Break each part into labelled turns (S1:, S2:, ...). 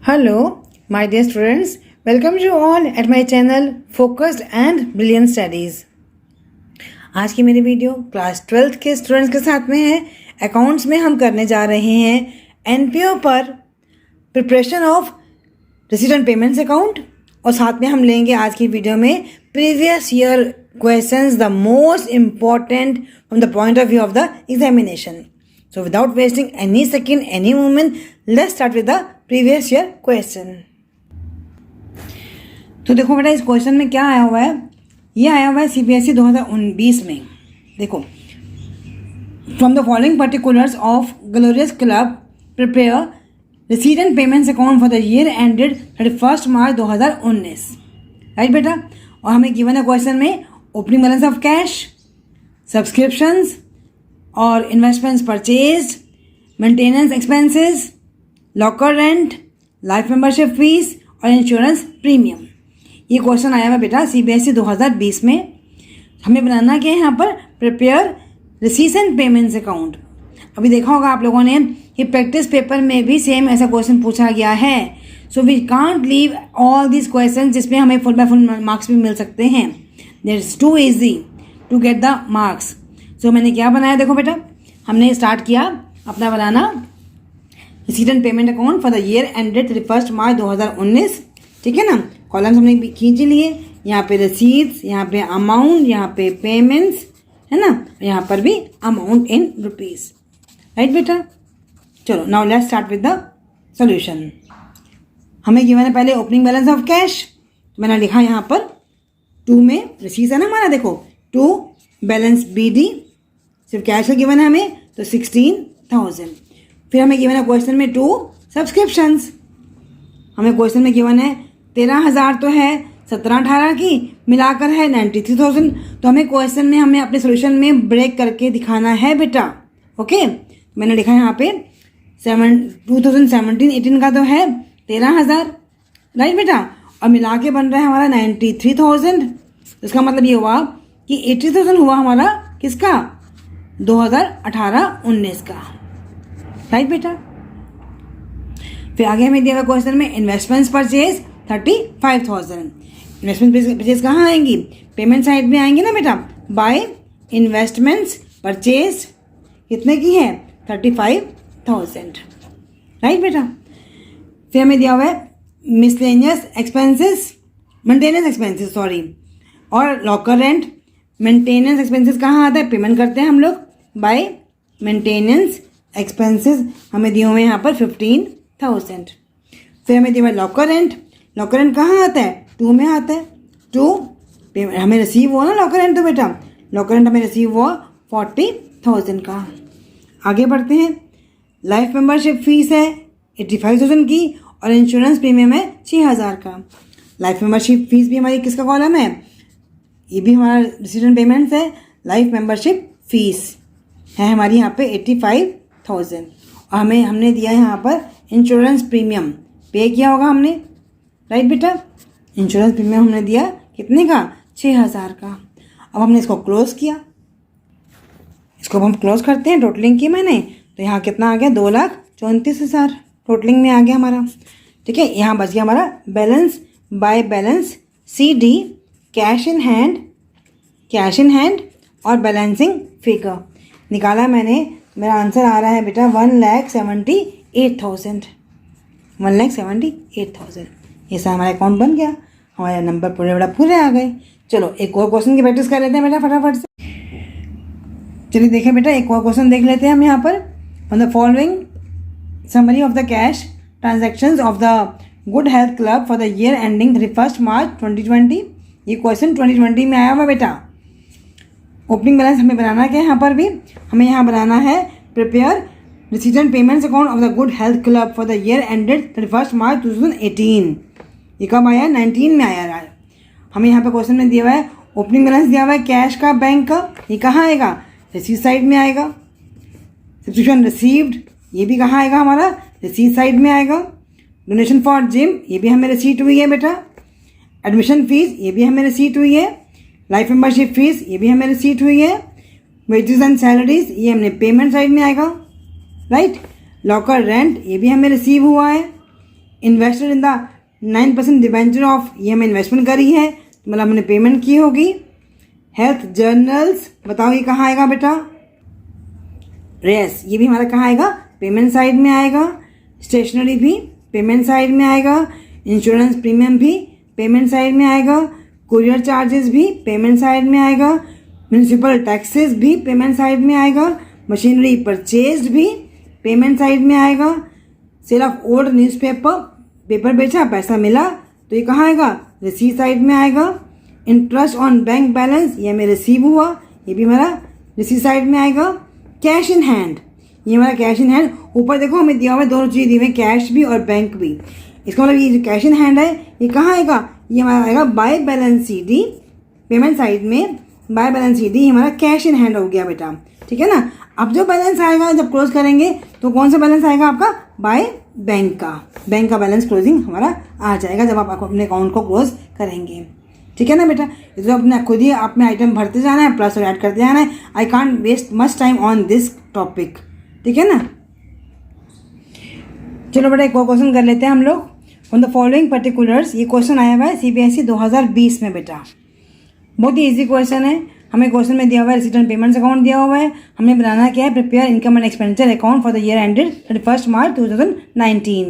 S1: Hello, my dear students. Welcome you all at my channel Focused and Brilliant Studies. आज की मेरी video class 12th के students के साथ में है। अकाउंट्स में हम करने जा रहे हैं एनपीओ पर preparation of receipt and payments account और साथ में हम लेंगे आज की वीडियो में previous year questions the most important from the point of view of the examination. So without wasting any second, any moment, let's start with the previous year question. तो देखो बेटा इस क्वेश्चन में क्या आया हुआ है. ये आया हुआ है CBSE 2019 में. देखो, from the following particulars of Glorious Club prepare receipt and payments account for the year ended 31st March 2019. Right बेटा. और हमें गिवन है क्वेश्चन में opening balance of cash, subscriptions और investments purchase, maintenance expenses, locker rent, life membership fees और insurance premium. ये question आया हुआ बेटा CBSE 2020 में. हमें बनाना क्या है यहाँ पर prepare receipts and payments account. अभी देखा होगा आप लोगों ने कि प्रैक्टिस पेपर में भी सेम ऐसा क्वेश्चन पूछा गया है. So we can't leave all this question जिसमें हमें फुल बाय फुल मार्क्स भी मिल सकते हैं. That is too easy to get the marks. So मैंने क्या बनाया देखो बेटा, हमने स्टार्ट किया अपना बनाना receipt and payment account for the year ended 31 March 2019. ठीक है ना. कॉलम्स हमने खींच लिए. यहाँ पे रिसीट्स, यहाँ पे अमाउंट, यहाँ पे पेमेंट्स है ना, यहाँ पर भी अमाउंट इन रुपीज. राइट बेटा. चलो now let's start with the solution. हमें गिवन है पहले ओपनिंग बैलेंस ऑफ कैश. तो मैंने लिखा यहाँ पर 2 में रिसीट्स है ना हमारा. देखो 2 बैलेंस BD सिर्फ कैश का गिवन है हमें तो 16,000. फिर हमें गिवन है क्वेश्चन में 2 सब्सक्रिप्शंस. हमें क्वेश्चन में गिवन है 13,000 तो है, 17-18 की मिलाकर है 93,000. तो हमें क्वेश्चन में हमें अपने सोल्यूशन में ब्रेक करके दिखाना है बेटा. ओके. मैंने लिखा है यहाँ पे 2017-18 का तो है 13,000. राइट बेटा. और मिला के बन रहा है हमारा 93,000. इसका मतलब ये हुआ कि 80,000 हुआ हमारा किसका 2018-19 का. राइट बेटा. फिर आगे हमें दिया हुआ क्वेश्चन में इन्वेस्टमेंट्स परचेज 35,000. इन्वेस्टमेंट परचेज कहाँ आएंगी, पेमेंट साइड में आएंगी ना बेटा. बाय इन्वेस्टमेंट्स परचेज कितने की है 35,000. राइट बेटा. फिर हमें दिया हुआ है miscellaneous expenses, maintenance expenses sorry, और लॉकर रेंट. मेंटेनेंस एक्सपेंसेस कहाँ आता है, पेमेंट करते हैं हम लोग बाय मेंटेनेंस एक्सपेंसेस. हमें दिए हुए यहाँ पर 15,000. फिर हमें दिया हुआ लॉकर रेंट. लॉकर रेंट कहाँ आता है 2 में आता है. 2 हमें रिसीव हुआ ना लॉकर रेंट. तो बेटा लॉकर रेंट हमें रिसीव हुआ 40,000 का. आगे बढ़ते हैं. लाइफ मेंबरशिप फीस है 85,000 की और इंश्योरेंस प्रीमियम है 6,000 का. लाइफ मेंबरशिप फीस भी हमारी किसका कॉलम है, ये भी हमारा रिसीट एंड पेमेंट्स है. लाइफ मेंबरशिप फीस है हमारी यहाँ पे 85,000. और हमने दिया है यहाँ पर इंश्योरेंस प्रीमियम पे किया होगा हमने. राइट बेटा. इंश्योरेंस प्रीमियम हमने दिया कितने का 6,000 का. अब हमने इसको क्लोज किया. इसको अब हम क्लोज करते हैं. टोटलिंग की मैंने तो यहाँ कितना आ गया 2,34,000 टोटलिंग में आ गया हमारा. ठीक है. यहाँ बच गया हमारा balance by balance CD cash in hand और बैलेंसिंग फिगर निकाला मैंने. मेरा आंसर आ रहा है बेटा 1,78,000. 1,78,000. ये सारा हमारा अकाउंट बन गया. हमारे नंबर पूरे आ गए. चलो एक और क्वेश्चन की प्रैक्टिस कर लेते हैं बेटा फटाफट से. चलिए देखें बेटा एक और क्वेश्चन देख लेते हैं हम यहाँ पर. From the following summary of the cash transactions of the good health club for the year ending 31 मार्च 2020. ये क्वेश्चन 2020 में आया हुआ बेटा. ओपनिंग बैलेंस हमें बनाना क्या है यहाँ पर भी, हमें यहाँ बनाना है prepare receipt and payments account of the good health club for the year ended 31 मार्च 2018. ये कब आया 19 में आया है. हमें यहाँ पे क्वेश्चन में दिया हुआ है ओपनिंग बैलेंस दिया हुआ है कैश का बैंक का. ये कहाँ आएगा रिसीट साइड में आएगा. सब्सक्रिप्शन रिसीव्ड ये भी कहाँ आएगा हमारा रिसीट साइड में आएगा. डोनेशन फॉर जिम ये भी हमें रिसीट हुई है बेटा. एडमिशन फीस ये भी हमें रिसीट हुई है. लाइफ मेंबरशिप फीस ये भी हमें रिसीट हुई है. वेजेस एंड सैलरीज ये हमने पेमेंट साइड में आएगा. राइट. लॉकर रेंट ये भी हमें रिसीव हुआ है. Invested in the 9% debenture of, ये हमें इन्वेस्टमेंट करी है, मतलब हमने पेमेंट की होगी। हेल्थ जर्नल्स, बताओ ये कहाँ आएगा बेटा? रेस, ये भी हमारा कहाँ आएगा? पेमेंट साइड में आएगा। स्टेशनरी भी पेमेंट साइड में आएगा। इंश्योरेंस प्रीमियम भी पेमेंट साइड में आएगा। कुरियर चार्जेस भी पेमेंट साइड में आएगा। म्यूनिसिपल टैक्सेस भी पेमेंट साइड में आएगा। मशीनरी परचेज्ड भी पेमेंट साइड में आएगा। Sale of old newspaper, paper बेचा पैसा मिला तो ये कहाँ आएगा? रिसीव साइड में आएगा। इंटरेस्ट ऑन बैंक बैलेंस, ये हमें रिसीव हुआ, ये भी हमारा रिसीव साइड में आएगा। कैश इन हैंड, ये हमारा कैश इन हैंड, ऊपर देखो हमें दिया हुआ है, दोनों चीज़ दी हुई है, कैश भी और बैंक भी। इसका मतलब ये जो कैश इन हैंड है ये कहाँ आएगा? ये हमारा आएगा by balance CD, payment side में बाय बैलेंस CD हमारा कैश इन हैंड हो गया बेटा, ठीक है ना। अब जो बैलेंस आएगा जब क्लोज करेंगे तो कौन सा बैलेंस आएगा आपका? बाय बैंक का, बैंक का बैलेंस क्लोजिंग हमारा आ जाएगा जब आप अपने अकाउंट को क्लोज करेंगे, ठीक है ना बेटा। तो अपने खुद ही अपने आइटम भरते जाना है, प्लस और ऐड करते जाना है। I can't waste much time on this topic, ठीक है ना। चलो बेटा एक और क्वेश्चन कर लेते हैं हम लोग। ऑन द फॉलोइंग पर्टिकुलर्स, ये क्वेश्चन आया हुआ है CBSE 2020 में बेटा, बहुत ही ईजी क्वेश्चन है। हमें क्वेश्चन में दिया हुआ है रिसीट एंड पेमेंट्स अकाउंट दिया हुआ है, हमने बनाना क्या है? Prepare income and expenditure account for the year ended 31 March 2019।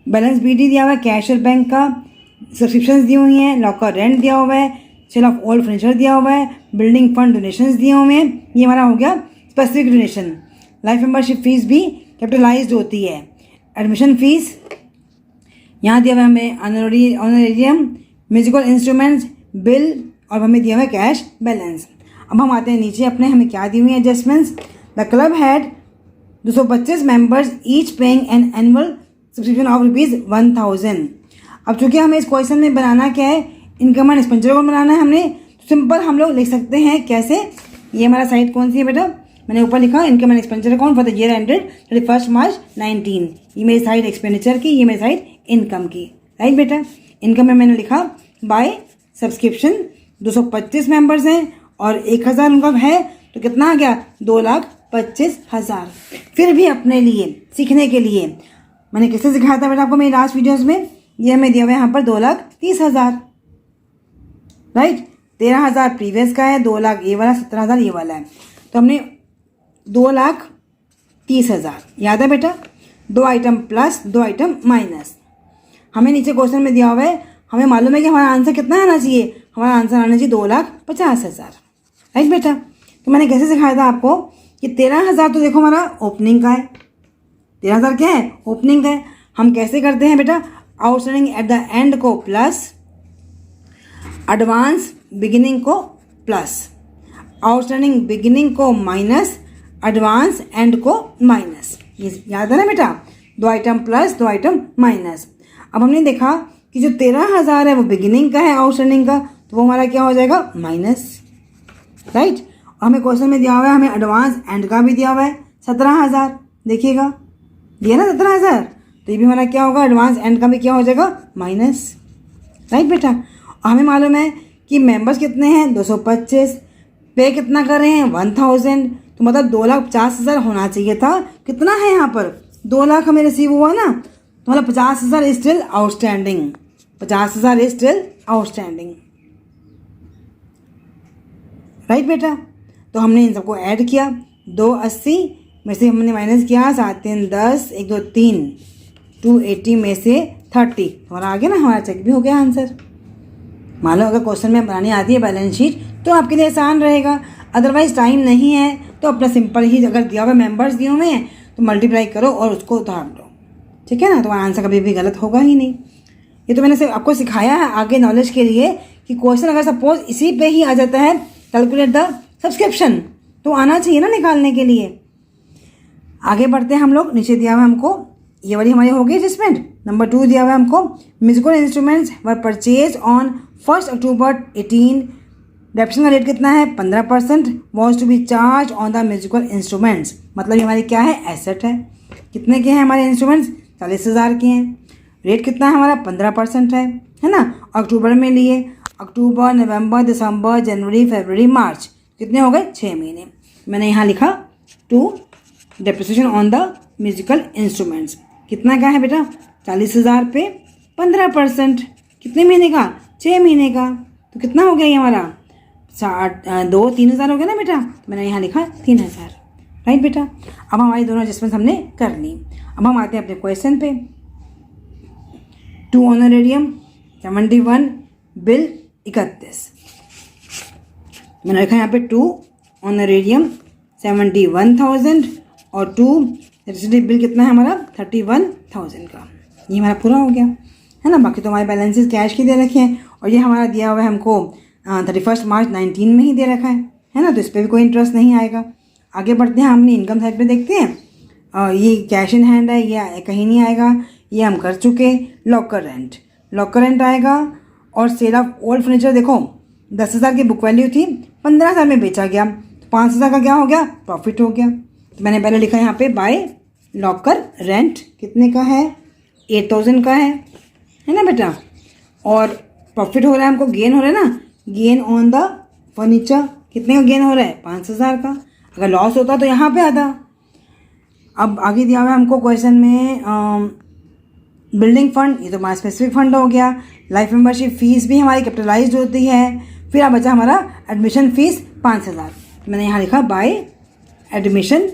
S1: Balance BD दिया हुआ है, कैश और बैंक का, सब्सक्रिप्शंस दी हुई हैं, लॉकर रेंट दिया हुआ है, सेल ऑफ ओल्ड फर्नीचर दिया हुआ है, बिल्डिंग फंड डोनेशंस दिए हुए हैं, ये हमारा हो गया specific donation. Life membership fees भी कैपिटलाइज्ड होती है। एडमिशन फीस यहाँ दिया हुआ है हमें, ऑनरेरियम, म्यूजिकल इंस्ट्रूमेंट्स, बिल, और हमें दिया हुआ है कैश बैलेंस। अब हम आते हैं नीचे अपने, हमें क्या दी हुई है adjustments. The club had 225 members each paying an annual subscription of ₹1000। अब चूंकि हमें इस क्वेश्चन में बनाना क्या है? इनकम एंड एक्सपेंडिचर को बनाना है हमने, तो सिंपल हम लोग लिख सकते हैं कैसे? ये हमारा साइड कौन सी है बेटा? मैंने ऊपर लिखा income and expenditure account for the year ended 31 मार्च 19। ये मेरी साइड एक्सपेंडिचर की, ये मेरी साइड इनकम की, राइट बेटा। इनकम में मैंने लिखा बाय सब्सक्रिप्शन, 225 मेंबर्स हैं और 1000 उनका है, तो कितना आ गया? 2,25,000। फिर भी अपने लिए सीखने के लिए मैंने किससे सिखाया था बेटा आपको मेरी लास्ट वीडियोस में? ये हमें दिया हुआ है यहाँ पर 2,30,000, राइट। 13,000 प्रीवियस का है, 2 लाख ये वाला, 17,000 ये वाला है, तो हमने 2,30,000 याद है बेटा। 2 आइटम प्लस 2 आइटम माइनस। हमें नीचे क्वेश्चन में दिया हुआ है, हमें मालूम है कि हमारा आंसर कितना आना चाहिए? हमारा आंसर आना चाहिए 2,50,000, राइट बेटा। तो मैंने कैसे सिखाया था आपको कि 13,000 तो देखो हमारा ओपनिंग का है, 13,000 क्या है? ओपनिंग का है। हम कैसे करते हैं बेटा? आउटस्टैंडिंग एट द एंड को प्लस, एडवांस बिगिनिंग को प्लस, आउटस्टैंडिंग बिगिनिंग को माइनस, एडवांस एंड को माइनस। ये याद है ना बेटा? 2 आइटम प्लस 2 आइटम माइनस। अब हमने देखा कि जो 13,000 है वो बिगिनिंग का है, आउटस्टैंडिंग का, तो वो हमारा क्या हो जाएगा? Minus, right. और हमें क्वेश्चन में दिया हुआ है, हमें एडवांस एंड का भी दिया हुआ है 17,000, देखिएगा दिया ना 17,000, तो ये भी हमारा क्या होगा? एडवांस एंड का भी क्या हो जाएगा? माइनस, राइट बेटा। और हमें मालूम है कि मेंबर्स कितने हैं? 225, पे कितना कर रहे हैं? 1,000, तो मतलब 2,50,000 होना चाहिए था। कितना है यहाँ पर? 2 लाख हमें रिसीव हुआ ना, तो मतलब 50,000 is still outstanding, 50,000 is still outstanding, right बेटा। तो हमने इन सबको ऐड किया, 280 में से हमने माइनस किया 7 3 10, 1 2 3, 280 में से 30, हमारा आ गया ना, हमारा चेक भी हो गया आंसर। मान लो अगर क्वेश्चन में बनानी आती है बैलेंस शीट तो आपके लिए आसान रहेगा, अदरवाइज टाइम नहीं है तो अपना सिंपल ही, अगर दिया हुआ मेंबर्स दिए हुए हैं तो मल्टीप्लाई करो और उसको उतार दो, ठीक है ना। तो आंसर कभी भी गलत होगा ही नहीं। ये तो मैंने सिर्फ आपको सिखाया है आगे नॉलेज के लिए कि क्वेश्चन अगर सपोज इसी पे ही आ जाता है, कैलकुलेट द सब्सक्रिप्शन, तो आना चाहिए ना निकालने के लिए। आगे बढ़ते हैं हम लोग। नीचे दिया हुआ हमको, ये वाली हमारी हो गई एडजस्टमेंट। नंबर 2 दिया हुआ है हमको, musical instruments were purchase on 1 October 18। Depreciation का रेट कितना है? 15% was to be charge on the musical instruments. मतलब ये हमारी क्या है? एसेट है। कितने के हैं हमारे इंस्ट्रूमेंट्स? 40,000 के हैं। रेट कितना है हमारा? 15% है ना। अक्टूबर में लिए, अक्टूबर, नवंबर, दिसंबर, जनवरी, फरवरी, मार्च, कितने हो गए? 6 महीने। मैंने यहाँ लिखा 2 depreciation on the musical instruments. कितना का है बेटा? 40,000 पे 15%, कितने महीने का? 6 महीने का। तो कितना हो गया ये हमारा? 3,000 हो गया ना बेटा, तो मैंने यहाँ लिखा 3,000, राइट बेटा। अब हमारी दोनों एडजस्टमेंट हमने कर ली। अब हम आते हैं अपने क्वेश्चन पे। 2 ऑनरेरियम 71, बिल 31। मैंने लिखा यहाँ पे 2 ऑनरेरियम 71,000 और 2 इलेक्ट्रिसिटी बिल कितना है हमारा? 31,000 का। ये हमारा पूरा हो गया है ना। बाकी तो हमारे बैलेंसेस कैश के दे रखे हैं और ये हमारा दिया हुआ है हमको 31 मार्च 19 में ही दे रखा है ना। तो इस पर भी कोई इंटरेस्ट नहीं आएगा। आगे बढ़ते हैं, हमने इनकम साइड पे देखते हैं। ये कैश इन हैंड है, ये कहीं नहीं आएगा, ये हम कर चुके। लॉकर रेंट आएगा और सेल ऑफ ओल्ड फर्नीचर। देखो 10,000 की बुक वैल्यू थी, 15,000 में बेचा गया, तो 5,000 का क्या हो गया? प्रॉफिट हो गया। तो मैंने पहले लिखा यहाँ पे बाय लॉकर रेंट कितने का है? 8,000 का है ना बेटा। और प्रॉफिट हो रहा है हमको, गेन हो रहा है ना, गेन ऑन द फर्नीचर कितने का गेन हो रहा है? 5,000 का। अगर लॉस होता तो यहाँ पे आता। अब आगे दिया हुआ है हमको क्वेश्चन में बिल्डिंग फंड, ये तो हमारा स्पेसिफिक फंड हो गया। लाइफ मेंबरशिप फीस भी हमारी कैपिटलाइज्ड होती है। फिर अब बचा हमारा एडमिशन फीस 5,000। मैंने यहाँ लिखा बाय एडमिशन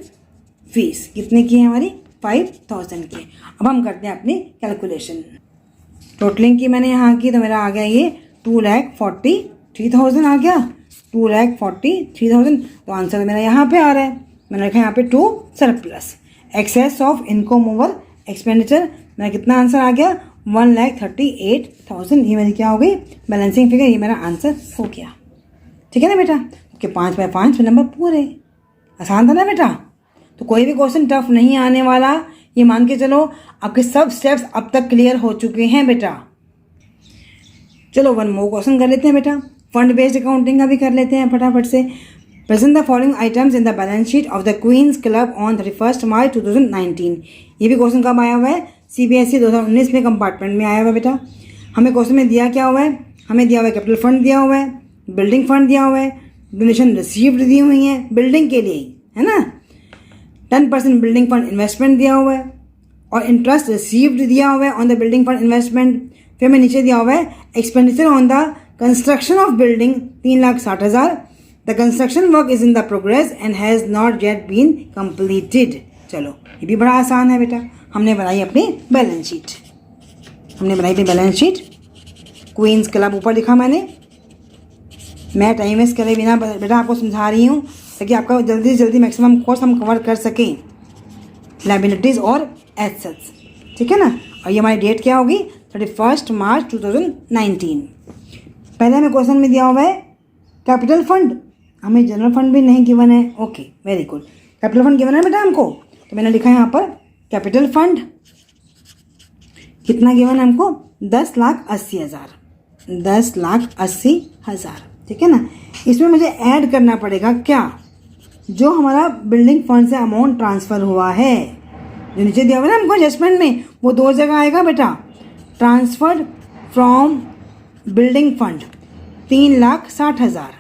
S1: फीस कितने की है हमारी? 5,000 की। अब हम करते हैं अपनी कैलकुलेशन। टोटलिंग की मैंने यहाँ की, तो मेरा आ गया ये 2,43,000 आ गया। 2,43,000। तो आंसर मेरा यहाँ पे आ रहा है। मैंने लिखा यहाँ पे 2 surplus excess of income over expenditure. मेरा कितना आंसर आ गया? 1,38,000। ये मेरी क्या हो गई? Balancing figure. ये मेरा आंसर हो गया। ठीक है ना बेटा। ओके, 5 बाय 5 नंबर पूरे। आसान था ना बेटा। तो कोई भी क्वेश्चन टफ नहीं आने वाला, ये मान के चलो। आपके सब स्टेप्स अब तक क्लियर हो चुके हैं बेटा। चलो 1 मोर क्वेश्चन कर लेते हैं बेटा। फंड बेस्ड अकाउंटिंग का भी कर लेते हैं फटाफट से। Present the following items in the balance sheet of the queens club on 31 March 2019। ये भी क्वेश्चन कब आया हुआ है? CBSE 2019 में कंपार्टमेंट में आया हुआ है बेटा। हमें क्वेश्चन में दिया क्या हुआ है? हमें दिया हुआ है कैपिटल फंड दिया हुआ है, बिल्डिंग फंड दिया हुआ है, डोनेशन रिसीव्ड दी हुई है बिल्डिंग के लिए, है ना। 10% बिल्डिंग फंड इन्वेस्टमेंट दिया हुआ है और इंटरेस्ट रिसीव्ड दिया हुआ है on the building fund investment. फिर हमें नीचे दिया हुआ है expenditure on the construction of building 3,60,000। The construction work is in the progress and has not yet been completed. चलो ये भी बड़ा आसान है बेटा। हमने बनाई अपनी बैलेंस शीट। क्वींस क्लब ऊपर लिखा मैंने। मैं टाइम वेस्ट करे बिना बेटा आपको समझा रही हूँ ताकि आपका जल्दी से जल्दी मैक्सिमम कोर्स हम कवर कर सकें, लायबिलिटीज़ और एसेट्स। ठीक है ना। और ये हमारी डेट क्या होगी? 31 मार्च 2019। पहले हमें क्वेश्चन में दिया हुआ है कैपिटल फंड, हमें जनरल फंड भी नहीं गिवन है। Okay, very good. Capital fund given है बेटा हमको, तो मैंने लिखा है यहाँ पर कैपिटल फंड कितना गिवन है हमको? 10,80,000। 10,80,000। ठीक है ना। इसमें मुझे ऐड करना पड़ेगा क्या? जो हमारा बिल्डिंग फंड से अमाउंट ट्रांसफ़र हुआ है, जो नीचे दिया हुआ है ना हमको एडजस्टमेंट में, वो 2 जगह आएगा बेटा। ट्रांसफर्ड फ्रॉम बिल्डिंग फंड 3,60,000,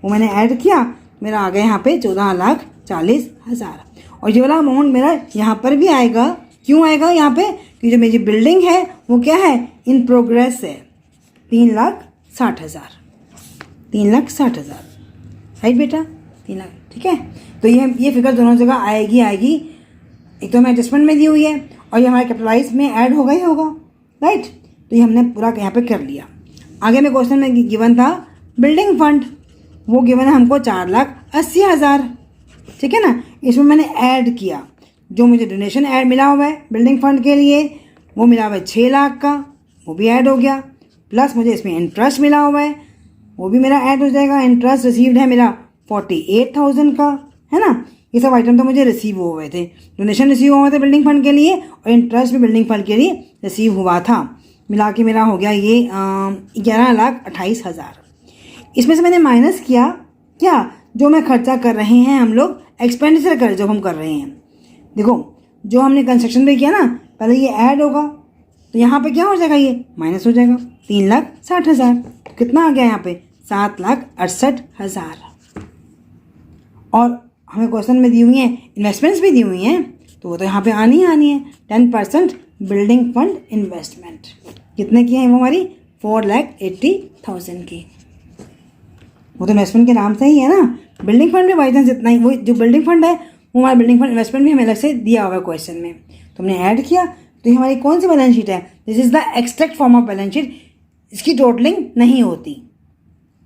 S1: वो मैंने ऐड किया, मेरा आ गया यहाँ पे 14,40,000। और ये वाला अमाउंट मेरा यहाँ पर भी आएगा। क्यों आएगा यहाँ पे? क्योंकि जो मेरी बिल्डिंग है वो क्या है? इन प्रोग्रेस है। 3,60,000। 3,60,000, राइट बेटा। 3 लाख। ठीक है। तो ये फिगर दोनों जगह आएगी। एक तो हमें एडजस्टमेंट में दी हुई है और ये हमारे कैपिटलाइज में ऐड होगा ही होगा, राइट। तो ये हमने पूरा यहाँ पे कर लिया। आगे में क्वेश्चन में गिवन था बिल्डिंग फंड, वो गिवन है हमको 4,80,000। ठीक है ना। इसमें मैंने ऐड किया, जो मुझे डोनेशन ऐड मिला हुआ है बिल्डिंग फंड के लिए वो मिला हुआ है 6 लाख का, वो भी ऐड हो गया। प्लस मुझे इसमें इंटरेस्ट मिला हुआ है, वो भी मेरा ऐड हो जाएगा। इंटरेस्ट रिसीव्ड है मेरा 48,000 का, है ना। ये सब आइटम तो मुझे रिसीव हुए थे। डोनेशन रिसीव हुआ था बिल्डिंग फंड के लिए और इंटरेस्ट भी बिल्डिंग फंड के लिए रिसीव हुआ था। मिला के मेरा हो गया ये 11,28,000। इसमें से मैंने माइनस किया क्या? जो मैं खर्चा कर रहे हैं हम लोग, एक्सपेंडिचर कर जो हम कर रहे हैं। देखो जो हमने कंस्ट्रक्शन पे किया ना, पहले ये ऐड होगा तो यहाँ पे क्या हो जाएगा? ये माइनस हो जाएगा। 3,60,000। तो कितना आ गया यहाँ पे? 7,68,000। और हमें क्वेश्चन में दी हुई हैं इन्वेस्टमेंट्स भी दी हुई हैं, तो वो तो यहाँ पे आनी है। 10% बिल्डिंग फंड इन्वेस्टमेंट। कितने की है वो हमारी? 4,80,000 की। वो तो इन्वेस्टमेंट के नाम से ही है ना। बिल्डिंग फंड भी बाई चांस इतना ही, वो जो बिल्डिंग फंड है वो हमारा बिल्डिंग फंड इन्वेस्टमेंट भी हमें अलग से दिया हुआ है क्वेश्चन में, तो हमने ऐड किया। तो ये हमारी कौन सी बैलेंस शीट है? This is the extract form of balance sheet. इसकी टोटलिंग नहीं होती,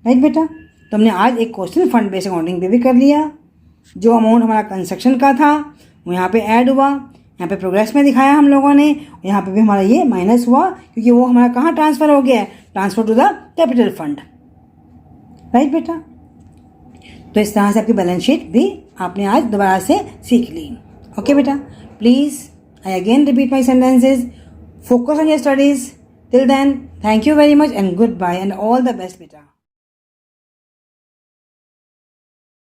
S1: राइट बेटा। तो हमने आज एक क्वेश्चन फंड बेस्ड अकाउंटिंग पे भी कर लिया। जो अमाउंट हमारा कंस्ट्रक्शन का था वो यहाँ पे ऐड हुआ, यहाँ पे प्रोग्रेस में दिखाया हम लोगों ने, यहाँ पे भी हमारा ये माइनस हुआ क्योंकि वो हमारा कहाँ ट्रांसफ़र हो गया है? Transfer to the capital fund, right बेटा। तो इस तरह से आपकी बैलेंस शीट भी आपने आज दोबारा से सीख ली। ओके बेटा, please I again repeat my sentences, focus on your studies. Till then, thank you very much and good bye and all the best बेटा।